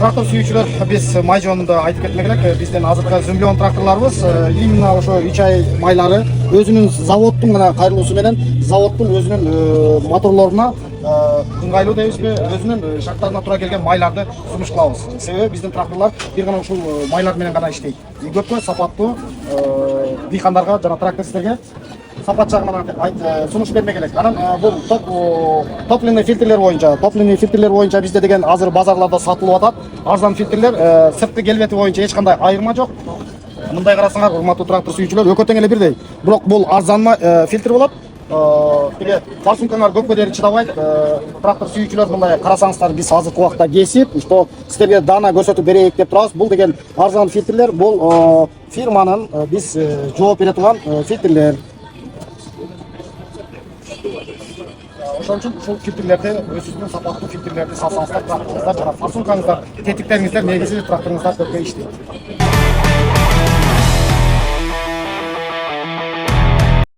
трактор сүйүүчүлөр, биз май жөнүндө айтып кетмек элек. Биздин азыркы зумлён тракторлорубуз именно ошо 3 ай майлары өзүнүн заводдун гана кайрылуусу менен заводдун өзүнүн моторлоруна ыңгайлуу дейбизби, өзүнүн шарттарына туура келген майларды сунуш кылабыз. Себеби биздин тракторлор бир гана ушул майлар менен гана иштейт. Көпкө сапаттуу дыйкандарга жана трактористтерге сапат жагынан сунуш бермек элек. Анан бул топливный фильтрлер боюнча бизде деген азыр базарларда сатылып атат. Арзан фильтрлер, сырткы келбети боюнча эч кандай айырма жок. Мындай карасаңар, урматтуу трактор сүйүүчүлөр, өкө тең эле бирдей. Бирок бул арзан фильтр болот. Тиге форсункаңар көпкө дери чыдабайт. Трактор сүйүүчүлөр, мындай карасаңыздар, биз азыркы убакта кесип, что силерге дана көрсөтүп берейик деп турабыз. Бул деген арзан фильтрлер, бул фирманын биз жооп бере турган фильтрлер. Ошон үчүн ушул фильтрлерди, өзүңүздүн сапаттуу фильтрлерди салсаңыздар, тракторуңуздар жана форсункаңыздар, тетиктериңиздер негизи тракторуңуздар көпкө иштейт.